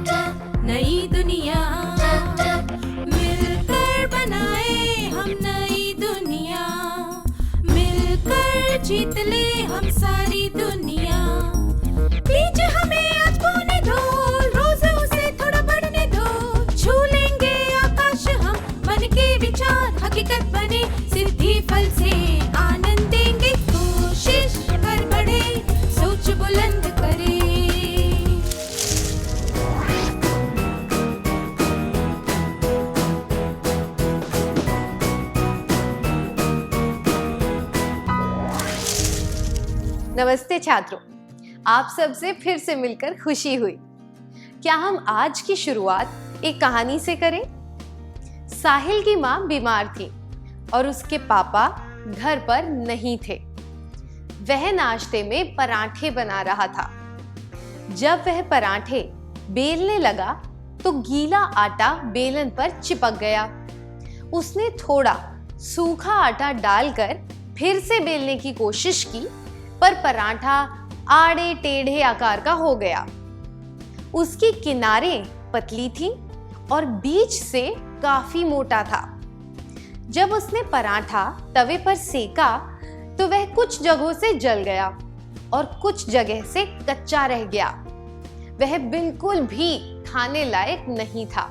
नई दुनिया मिलकर बनाए हम नई दुनिया, मिलकर जीत ले हम सारी दुनिया। बीच हमें आज बोने दो, रोज उसे थोड़ा बढ़ने दो, छू लेंगे आकाश हम, मन के विचार हकीकत बने, सिद्धि फल से आनंद देंगे, कोशिश कर बढ़े, सोच बुलंद करे। नमस्ते छात्रों, आप सबसे फिर से मिलकर खुशी हुई। क्या हम आज की शुरुआत एक कहानी से करें? साहिल की माँ बीमार थी और उसके पापा घर पर नहीं थे। वह नाश्ते में पराठे बना रहा था। जब वह पराठे बेलने लगा तो गीला आटा बेलन पर चिपक गया। उसने थोड़ा सूखा आटा डालकर फिर से बेलने की कोशिश की, पर पराठा आड़े टेढ़े आकार का हो गया। उसकी किनारें पतली थी और बीच से काफी मोटा था। जब उसने पराठा तवे पर सेका तो वह कुछ जगहों से जल गया और कुछ जगह से कच्चा रह गया। वह बिल्कुल भी खाने लायक नहीं था।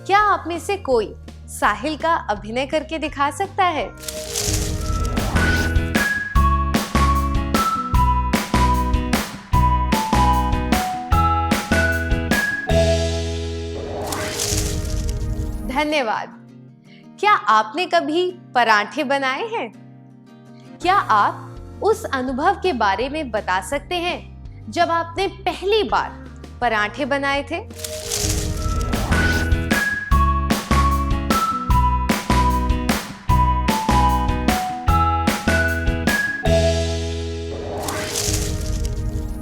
क्या आप में से कोई साहिल का अभिनय करके दिखा सकता है? धन्यवाद। क्या आपने कभी पराठे बनाए हैं? क्या आप उस अनुभव के बारे में बता सकते हैं जब आपने पहली बार पराठे बनाए थे?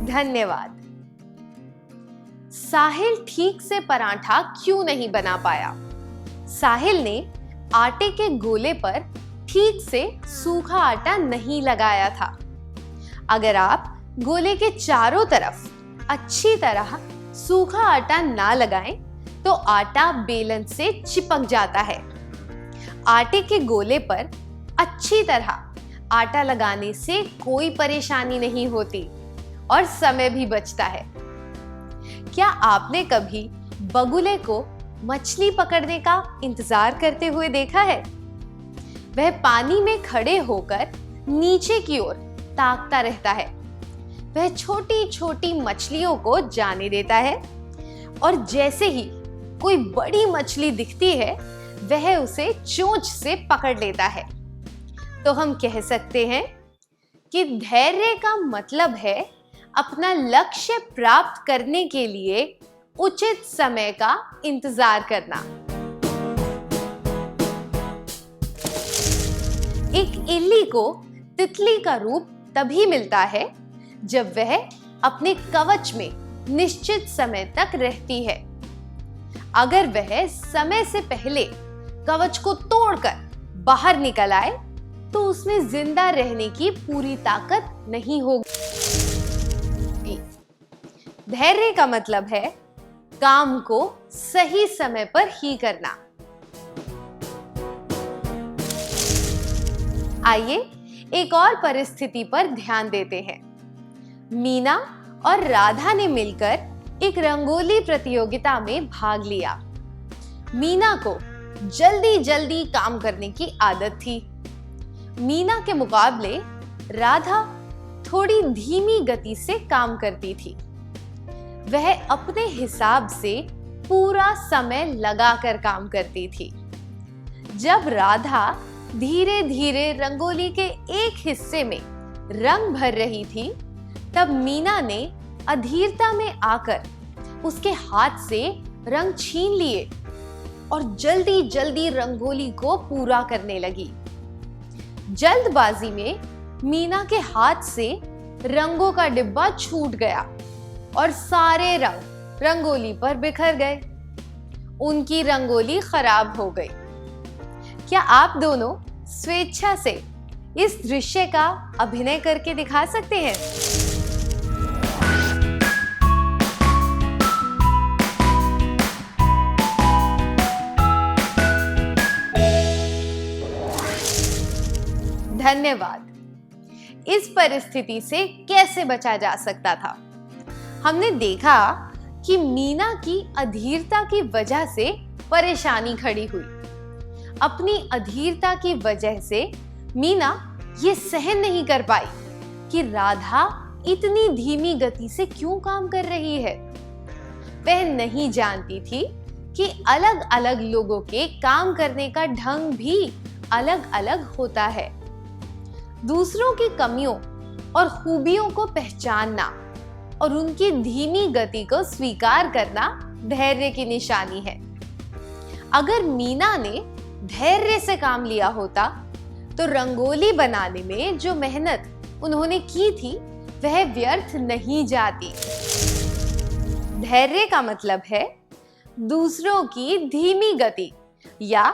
धन्यवाद। साहिल ठीक से पराठा क्यों नहीं बना पाया? साहिल ने आटे के गोले पर ठीक से सूखा आटा नहीं लगाया था। अगर आप गोले के चारों तरफ अच्छी तरह सूखा आटा ना लगाएं, तो आटा बेलन से चिपक जाता है। आटे के गोले पर अच्छी तरह आटा लगाने से कोई परेशानी नहीं होती और समय भी बचता है। क्या आपने कभी बगुले को मछली पकड़ने का इंतजार करते हुए देखा है? वह पानी में खड़े होकर नीचे की ओर ताकता रहता है। वह छोटी छोटी मछलियों को जाने देता है और जैसे ही कोई बड़ी मछली दिखती है, वह उसे चोंच से पकड़ लेता है। तो हम कह सकते हैं कि धैर्य का मतलब है अपना लक्ष्य प्राप्त करने के लिए उचित समय का इंतजार करना। एक इल्ली को तितली का रूप तभी मिलता है जब वह अपने कवच में निश्चित समय तक रहती है। अगर वह समय से पहले कवच को तोड़कर बाहर निकल आए तो उसमें जिंदा रहने की पूरी ताकत नहीं होगी। धैर्य का मतलब है काम को सही समय पर ही करना। आइए एक और परिस्थिति पर ध्यान देते हैं। मीना और राधा ने मिलकर एक रंगोली प्रतियोगिता में भाग लिया। मीना को जल्दी जल्दी काम करने की आदत थी। मीना के मुकाबले राधा थोड़ी धीमी गति से काम करती थी। वह अपने हिसाब से पूरा समय लगाकर काम करती थी। जब राधा धीरे धीरे रंगोली के एक हिस्से में रंग भर रही थी, तब मीना ने अधीरता में आकर उसके हाथ से रंग छीन लिए और जल्दी जल्दी रंगोली को पूरा करने लगी। जल्दबाजी में मीना के हाथ से रंगों का डिब्बा छूट गया और सारे रंग रंगोली पर बिखर गए। उनकी रंगोली खराब हो गई। क्या आप दोनों स्वेच्छा से इस दृश्य का अभिनय करके दिखा सकते हैं? धन्यवाद। इस परिस्थिति से कैसे बचा जा सकता था? हमने देखा कि मीना की अधीरता की वजह से परेशानी खड़ी हुई। अपनी अधीरता की वजह से मीना ये सहन नहीं कर पाई कि राधा इतनी धीमी गति से क्यों काम कर रही है। वह नहीं जानती थी कि अलग अलग लोगों के काम करने का ढंग भी अलग अलग होता है। दूसरों की कमियों और खूबियों को पहचानना और उनकी धीमी गति को स्वीकार करना धैर्य की निशानी है। अगर मीना ने धैर्य से काम लिया होता तो रंगोली बनाने में जो मेहनत उन्होंने की थी वह व्यर्थ नहीं जाती। धैर्य का मतलब है दूसरों की धीमी गति या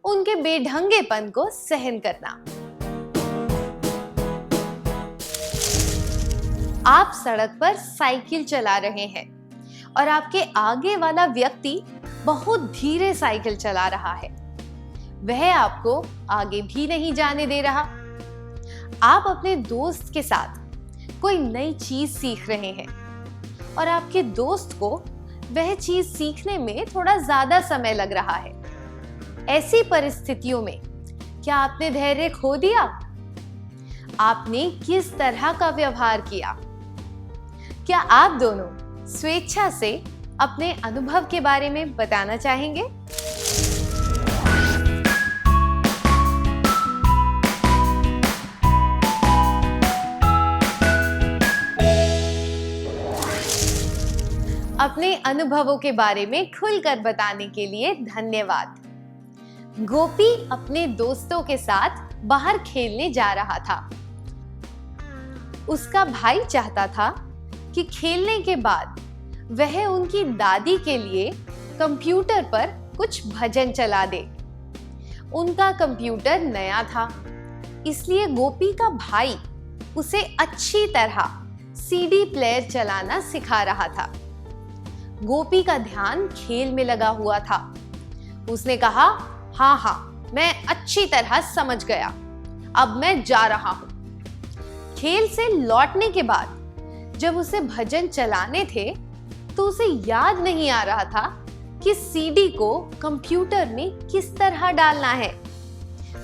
उनके बेढंगेपन को सहन करना। आप सड़क पर साइकिल चला रहे हैं और आपके आगे वाला व्यक्ति बहुत धीरे साइकिल चला रहा है। वह आपको आगे भी नहीं जाने दे रहा। आप अपने दोस्त के साथ कोई नई चीज सीख रहे हैं और आपके दोस्त को वह चीज सीखने में थोड़ा ज्यादा समय लग रहा है। ऐसी परिस्थितियों में क्या आपने धैर्य खो दिया? आपने किस तरह का व्यवहार किया? क्या आप दोनों स्वेच्छा से अपने अनुभव के बारे में बताना चाहेंगे? अपने अनुभवों के बारे में खुलकर बताने के लिए धन्यवाद। गोपी अपने दोस्तों के साथ बाहर खेलने जा रहा था। उसका भाई चाहता था कि खेलने के बाद वह उनकी दादी के लिए कंप्यूटर पर कुछ भजन चला दे। उनका कंप्यूटर नया था, इसलिए गोपी का भाई उसे अच्छी तरह सीडी प्लेयर चलाना सिखा रहा था। गोपी का ध्यान खेल में लगा हुआ था। उसने कहा, हाँ, मैं अच्छी तरह समझ गया, अब मैं जा रहा हूं। खेल से लौटने के बाद जब उसे भजन चलाने थे तो उसे याद नहीं आ रहा था कि सीडी को कंप्यूटर में किस तरह डालना है।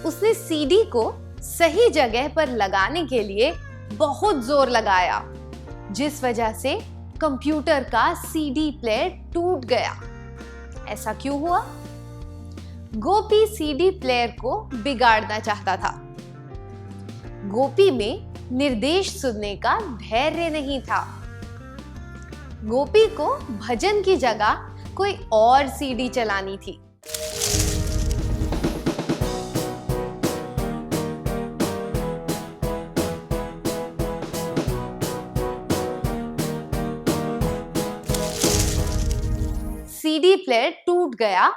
उसने सीडी को सही जगह पर लगाने के लिए बहुत जोर लगाया, जिस वजह से कंप्यूटर का सीडी प्लेयर टूट गया। ऐसा क्यों हुआ? गोपी सीडी प्लेयर को बिगाड़ना चाहता था। गोपी में निर्देश सुनने का धैर्य नहीं था। गोपी को भजन की जगह कोई और सीडी चलानी थी। सीडी प्लेयर टूट गया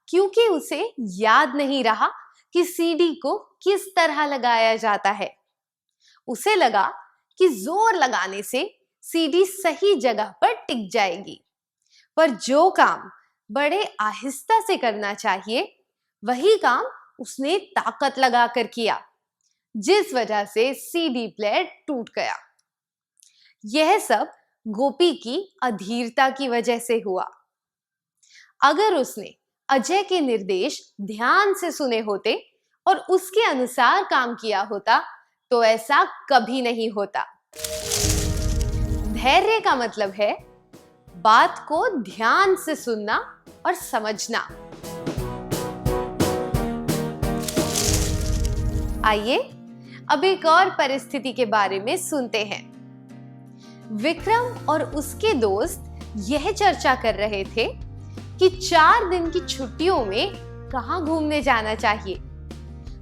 क्योंकि उसे याद नहीं रहा कि सीडी को किस तरह लगाया जाता है। उसे लगा कि जोर लगाने से सीडी सही जगह पर टिक जाएगी, पर जो काम बड़े आहिस्ता से करना चाहिए वही काम उसने ताकत लगाकर किया, जिस वजह से सीडी प्लेयर टूट गया। यह सब गोपी की अधीरता की वजह से हुआ। अगर उसने अजय के निर्देश ध्यान से सुने होते और उसके अनुसार काम किया होता तो ऐसा कभी नहीं होता। धैर्य का मतलब है बात को ध्यान से सुनना और समझना। आइए अब एक और परिस्थिति के बारे में सुनते हैं। विक्रम और उसके दोस्त यह चर्चा कर रहे थे कि 4 दिन की छुट्टियों में कहां घूमने जाना चाहिए।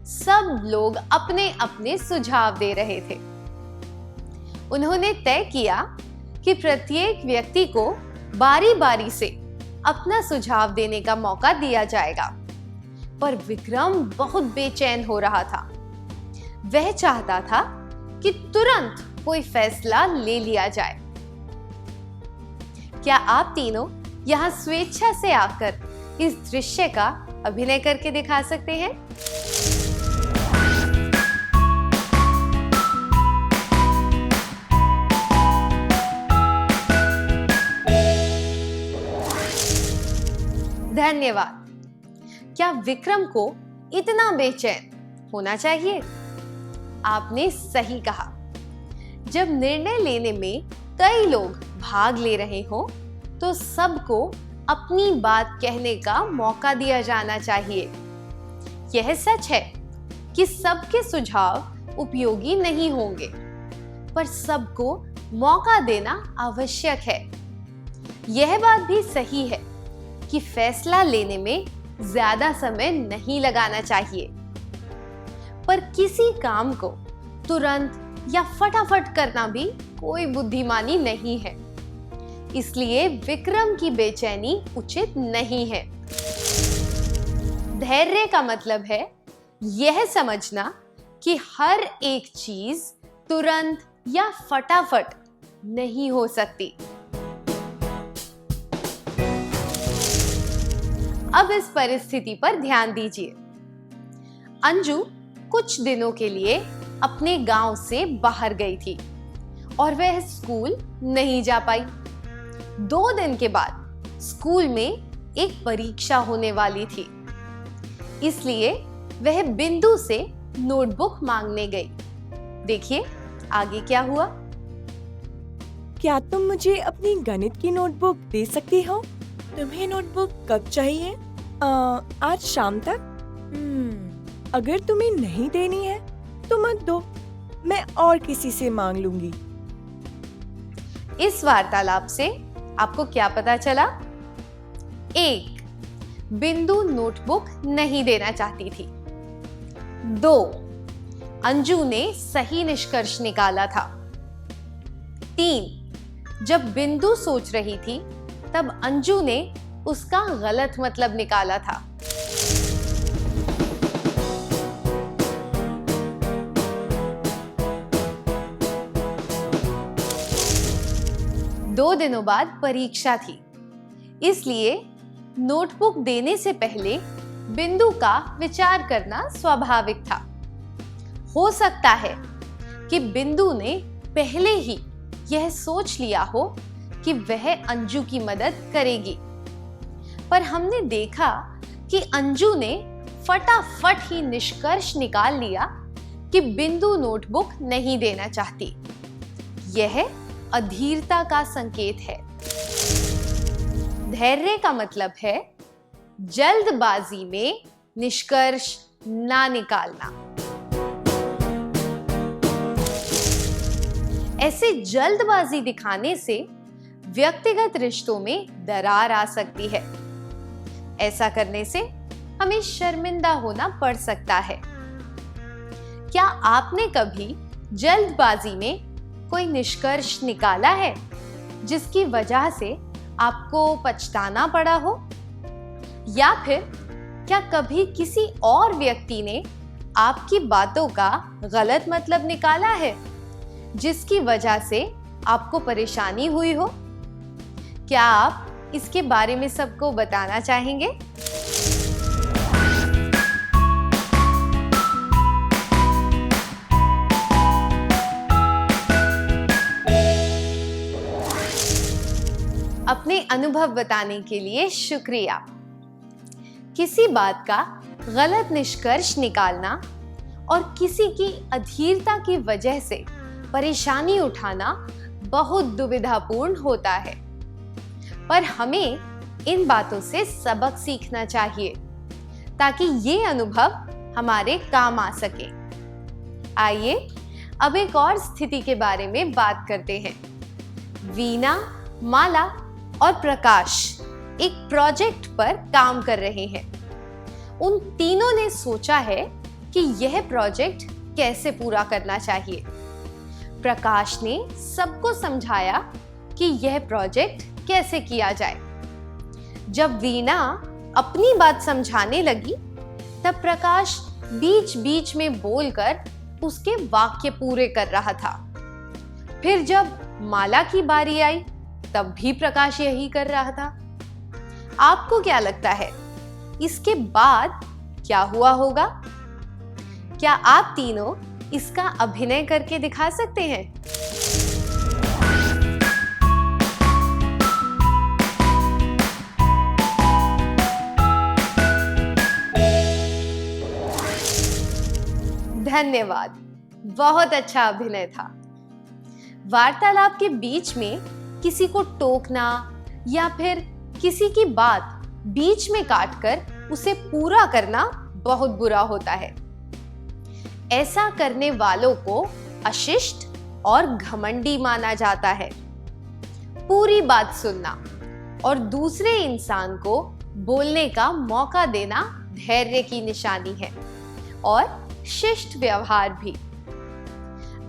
सब लोग अपने अपने सुझाव दे रहे थे। उन्होंने तय किया कि प्रत्येक व्यक्ति को बारी बारी से अपना सुझाव देने का मौका दिया जाएगा, पर विक्रम बहुत बेचैन हो रहा था। वह चाहता था कि तुरंत कोई फैसला ले लिया जाए। क्या आप तीनों यहाँ स्वेच्छा से आकर इस दृश्य का अभिनय करके दिखा सकते हैं? धन्यवाद। क्या विक्रम को इतना बेचैन होना चाहिए? आपने सही कहा। जब निर्णय लेने में कई लोग भाग ले रहे हो तो सबको अपनी बात कहने का मौका दिया जाना चाहिए। यह सच है कि सबके सुझाव उपयोगी नहीं होंगे, पर सबको मौका देना आवश्यक है। यह बात भी सही है कि फैसला लेने में ज्यादा समय नहीं लगाना चाहिए, पर किसी काम को तुरंत या फटाफट करना भी कोई बुद्धिमानी नहीं है। इसलिए विक्रम की बेचैनी उचित नहीं है। धैर्य का मतलब है यह समझना कि हर एक चीज तुरंत या फटाफट नहीं हो सकती। अब इस परिस्थिति पर ध्यान दीजिए। अंजू कुछ दिनों के लिए अपने गांव से बाहर गई थी और वह स्कूल नहीं जा पाई। 2 दिन के बाद स्कूल में एक परीक्षा होने वाली थी, इसलिए वह बिंदु से नोटबुक मांगने गई। देखिए आगे क्या हुआ। क्या तुम मुझे अपनी गणित की नोटबुक दे सकती हो? तुम्हें नोटबुक कब चाहिए? आज शाम तक? अगर तुम्हें नहीं देनी है तो मत दो, मैं और किसी से मांग लूंगी। इस वार्तालाप से आपको क्या पता चला? 1. बिंदु नोटबुक नहीं देना चाहती थी। 2. अंजू ने सही निष्कर्ष निकाला था। 3. जब बिंदु सोच रही थी तब अंजू ने उसका गलत मतलब निकाला था। दो दिनों बाद परीक्षा थी, इसलिए नोटबुक देने से पहले बिंदु का विचार करना स्वाभाविक था। हो सकता है कि बिंदु ने पहले ही यह सोच लिया हो कि वह अंजू की मदद करेगी, पर हमने देखा कि अंजू ने फटाफट ही निष्कर्ष निकाल लिया कि बिंदु नोटबुक नहीं देना चाहती। यह अधीरता का संकेत है। धैर्य का मतलब है जल्दबाजी में निष्कर्ष ना निकालना। ऐसे जल्दबाजी दिखाने से व्यक्तिगत रिश्तों में दरार आ सकती है। ऐसा करने से हमें शर्मिंदा होना पड़ सकता है। क्या आपने कभी जल्दबाजी में कोई निष्कर्ष निकाला है जिसकी वजह से आपको पछताना पड़ा हो? या फिर क्या कभी किसी और व्यक्ति ने आपकी बातों का गलत मतलब निकाला है जिसकी वजह से आपको परेशानी हुई हो? क्या आप इसके बारे में सबको बताना चाहेंगे? अपने अनुभव बताने के लिए शुक्रिया। किसी बात का गलत निष्कर्ष निकालना और किसी की अधीरता की वजह से परेशानी उठाना बहुत दुविधापूर्ण होता है, पर हमें इन बातों से सबक सीखना चाहिए ताकि ये अनुभव हमारे काम आ सके। आइए अब एक और स्थिति के बारे में बात करते हैं। वीना, माला और प्रकाश एक प्रोजेक्ट पर काम कर रहे हैं। उन तीनों ने सोचा है कि यह प्रोजेक्ट कैसे पूरा करना चाहिए। प्रकाश ने सबको समझाया कि यह प्रोजेक्ट कैसे किया जाए। जब वीणा अपनी बात समझाने लगी, तब प्रकाश बीच बीच में बोलकर उसके वाक्य पूरे कर रहा था। फिर जब माला की बारी आई, तब भी प्रकाश यही कर रहा था। आपको क्या लगता है इसके बाद क्या हुआ होगा? क्या आप तीनों इसका अभिनय करके दिखा सकते हैं? धन्यवाद, बहुत अच्छा अभिनय था। वार्तालाप के बीच में किसी को टोकना या फिर किसी की बात बीच में काटकर उसे पूरा करना बहुत बुरा होता है। ऐसा करने वालों को अशिष्ट और घमंडी माना जाता है। पूरी बात सुनना और दूसरे इंसान को बोलने का मौका देना धैर्य की निशानी है और शिष्ट व्यवहार भी।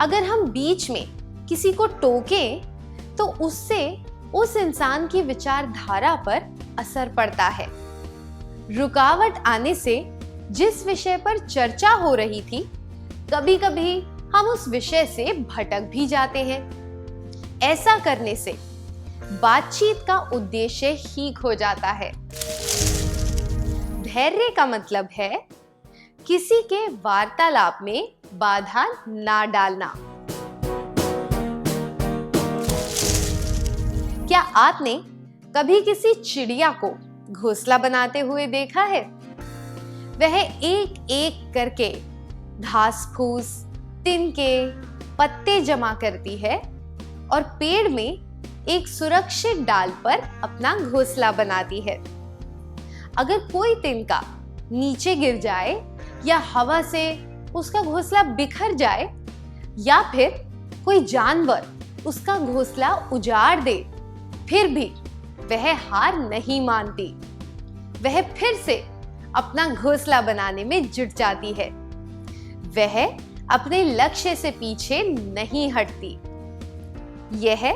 अगर हम बीच में किसी को टोकें तो उससे उस इंसान की विचारधारा पर असर पड़ता है। रुकावट आने से जिस विषय पर चर्चा हो रही थी, कभी-कभी हम उस विषय से भटक भी जाते हैं। ऐसा करने से बातचीत का उद्देश्य ही खो जाता है। धैर्य का मतलब है किसी के वार्तालाप में बाधा ना डालना। क्या आपने कभी किसी चिड़िया को घोंसला बनाते हुए देखा है? वह एक एक करके घास फूस, तिनके, पत्ते जमा करती है और पेड़ में एक सुरक्षित डाल पर अपना घोंसला बनाती है। अगर कोई तिनका नीचे गिर जाए या हवा से उसका घोंसला बिखर जाए या फिर कोई जानवर उसका घोंसला उजाड़ दे, फिर भी वह हार नहीं मानती। वह फिर से अपना घोंसला बनाने में जुट जाती है। वह अपने लक्ष्य से पीछे नहीं हटती। यह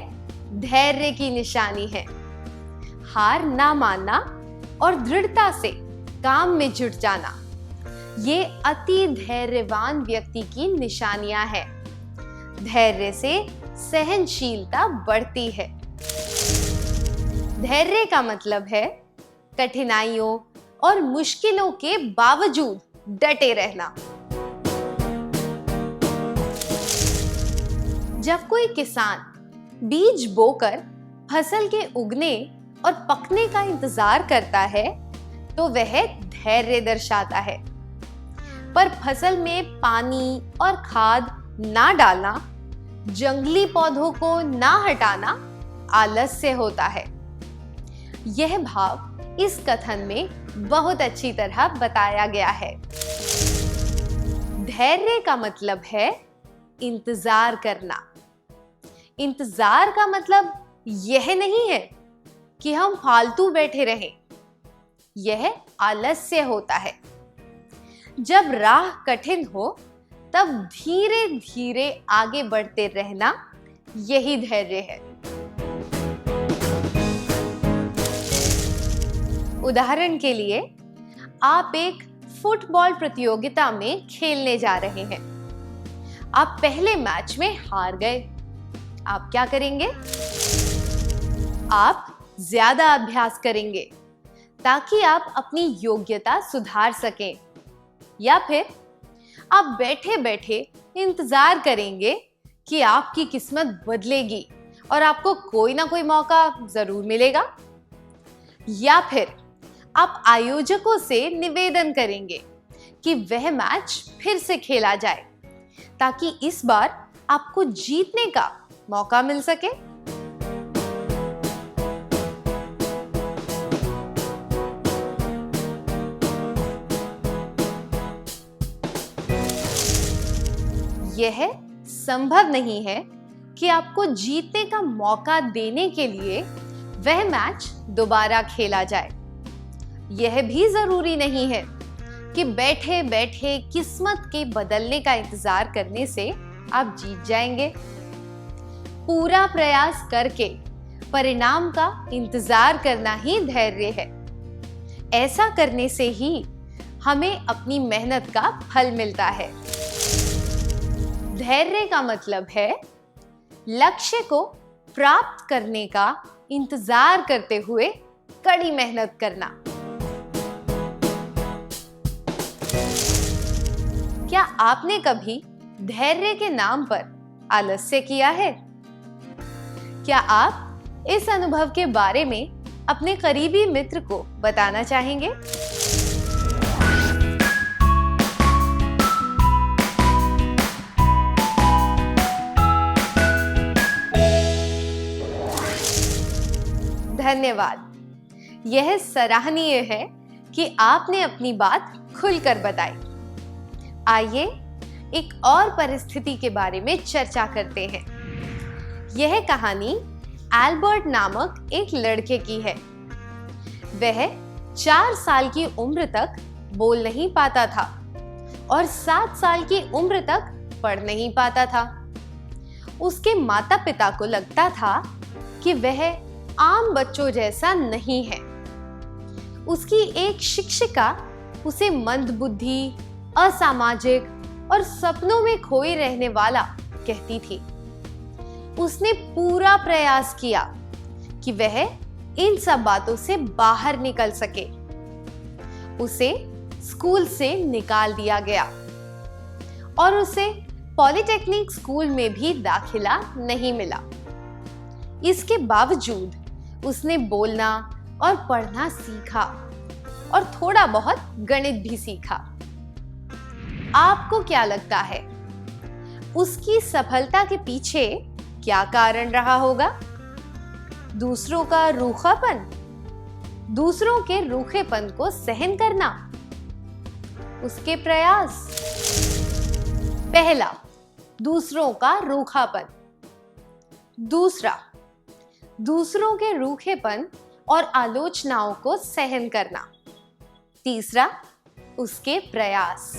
धैर्य की निशानी है। हार ना मानना और दृढ़ता से काम में जुट जाना, ये अति धैर्यवान व्यक्ति की निशानियां हैं। धैर्य से सहनशीलता बढ़ती है। धैर्य का मतलब है कठिनाइयों और मुश्किलों के बावजूद डटे रहना। जब कोई किसान बीज बोकर फसल के उगने और पकने का इंतजार करता है तो वह धैर्य दर्शाता है। पर फसल में पानी और खाद ना डालना, जंगली पौधों को ना हटाना आलस्य होता है। यह भाव इस कथन में बहुत अच्छी तरह बताया गया है। धैर्य का मतलब है इंतजार करना। इंतजार का मतलब यह नहीं है कि हम फालतू बैठे रहें। यह आलस्य होता है। जब राह कठिन हो तब धीरे धीरे आगे बढ़ते रहना, यही धैर्य है। उदाहरण के लिए, आप एक फुटबॉल प्रतियोगिता में खेलने जा रहे हैं। आप पहले मैच में हार गए। आप क्या करेंगे? आप ज्यादा अभ्यास करेंगे ताकि आप अपनी योग्यता सुधार सकें, या फिर आप बैठे बैठे इंतजार करेंगे कि आपकी किस्मत बदलेगी और आपको कोई ना कोई मौका जरूर मिलेगा, या फिर आप आयोजकों से निवेदन करेंगे कि वह मैच फिर से खेला जाए ताकि इस बार आपको जीतने का मौका मिल सके। यह संभव नहीं है कि आपको जीतने का मौका देने के लिए वह मैच दोबारा खेला जाए। यह भी जरूरी नहीं है कि बैठे बैठे किस्मत के बदलने का इंतजार करने से आप जीत जाएंगे। पूरा प्रयास करके परिणाम का इंतजार करना ही धैर्य है। ऐसा करने से ही हमें अपनी मेहनत का फल मिलता है। धैर्य का मतलब है लक्ष्य को प्राप्त करने का इंतजार करते हुए कड़ी मेहनत करना। क्या आपने कभी धैर्य के नाम पर आलस्य किया है? क्या आप इस अनुभव के बारे में अपने करीबी मित्र को बताना चाहेंगे? धन्यवाद। यह सराहनीय है कि आपने अपनी बात खुलकर बताई। आइए एक और परिस्थिति के बारे में चर्चा करते हैं। यह कहानी एल्बर्ट नामक एक लड़के की है। वह 4 साल की उम्र तक बोल नहीं पाता था और 7 साल की उम्र तक पढ़ नहीं पाता था। उसके माता पिता को लगता था कि वह आम बच्चों जैसा नहीं है। उसकी एक शिक्षिका उसे मंदबुद्धि, असामाजिक और सपनों में खोए रहने वाला कहती थी। उसने पूरा प्रयास किया कि वह इन सब बातों से बाहर निकल सके। उसे स्कूल से निकाल दिया गया और उसे पॉलिटेक्निक स्कूल में भी दाखिला नहीं मिला। इसके बावजूद उसने बोलना और पढ़ना सीखा और थोड़ा बहुत गणित भी सीखा। आपको क्या लगता है, उसकी सफलता के पीछे क्या कारण रहा होगा? दूसरों का रूखापन, दूसरों के रूखेपन को सहन करना, उसके प्रयास। पहला, दूसरों का रूखापन। दूसरा, दूसरों के रूखेपन और आलोचनाओं को सहन करना। तीसरा, उसके प्रयास।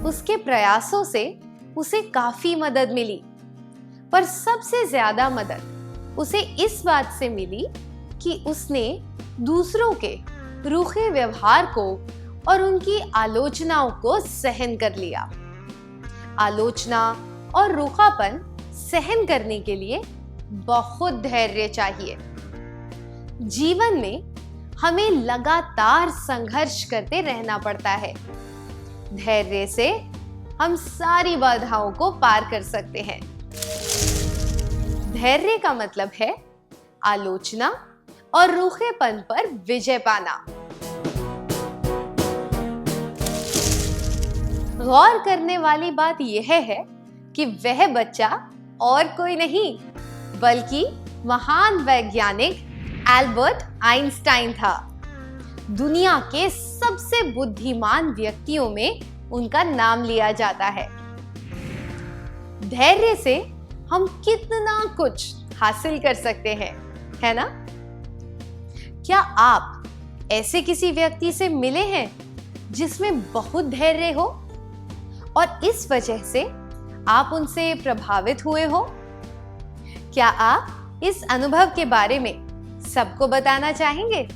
उसके प्रयासों से उसे काफी मदद मिली, पर सबसे ज्यादा मदद उसे इस बात से मिली कि उसने दूसरों के रूखे व्यवहार को और उनकी आलोचनाओं को सहन कर लिया। आलोचना और रूखापन सहन करने के लिए बहुत धैर्य चाहिए। जीवन में हमें लगातार संघर्ष करते रहना पड़ता है। धैर्य से हम सारी बाधाओं को पार कर सकते हैं। धैर्य का मतलब है आलोचना और रूखेपन पर विजय पाना। गौर करने वाली बात यह है कि वह बच्चा और कोई नहीं बल्कि महान वैज्ञानिक एल्बर्ट आइंस्टाइन था। दुनिया के सबसे बुद्धिमान व्यक्तियों में उनका नाम लिया जाता है। धैर्य से हम कितना कुछ हासिल कर सकते हैं, है ना? क्या आप ऐसे किसी व्यक्ति से मिले हैं जिसमें बहुत धैर्य हो और इस वजह से आप उनसे प्रभावित हुए हो? क्या आप इस अनुभव के बारे में सबको बताना चाहेंगे?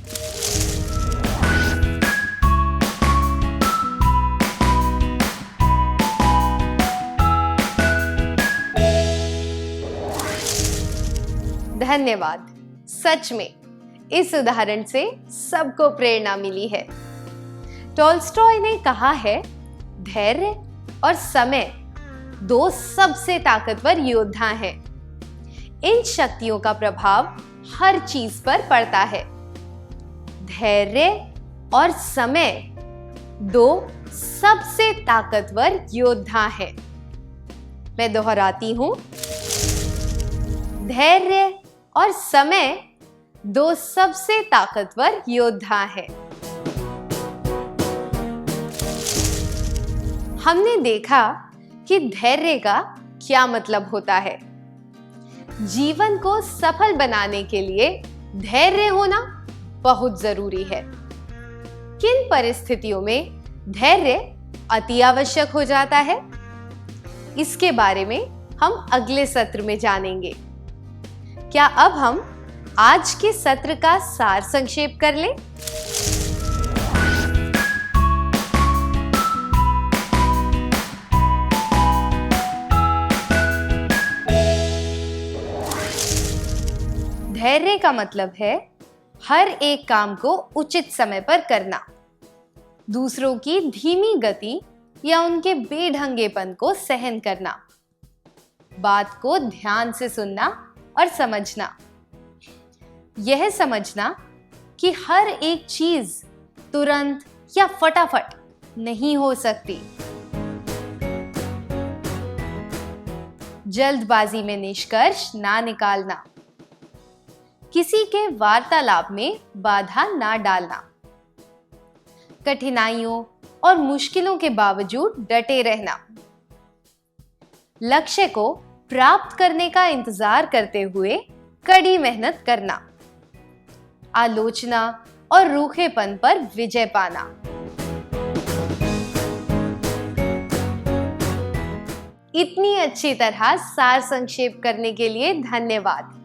धन्यवाद। सच में इस उदाहरण से सबको प्रेरणा मिली है। टॉल्स्टॉय ने कहा है, धैर्य और समय 2 सबसे ताकतवर योद्धा हैं। इन शक्तियों का प्रभाव हर चीज पर पड़ता है। धैर्य और समय 2 सबसे ताकतवर योद्धा हैं। मैं दोहराती हूं, धैर्य और समय 2 सबसे ताकतवर योद्धा हैं। हमने देखा कि धैर्य का क्या मतलब होता है। जीवन को सफल बनाने के लिए धैर्य होना बहुत जरूरी है। किन परिस्थितियों में धैर्य अति आवश्यक हो जाता है, इसके बारे में हम अगले सत्र में जानेंगे। क्या अब हम आज के सत्र का सार संक्षेप कर लें? धैर्य का मतलब है हर एक काम को उचित समय पर करना, दूसरों की धीमी गति या उनके बेढंगेपन को सहन करना, बात को ध्यान से सुनना और समझना, यह समझना कि हर एक चीज तुरंत या फटाफट नहीं हो सकती। जल्दबाजी में निष्कर्ष ना निकालना, किसी के वार्तालाप में बाधा ना डालना, कठिनाइयों और मुश्किलों के बावजूद डटे रहना, लक्ष्य को प्राप्त करने का इंतजार करते हुए कड़ी मेहनत करना, आलोचना और रूखेपन पर विजय पाना। इतनी अच्छी तरह सार संक्षेप करने के लिए धन्यवाद।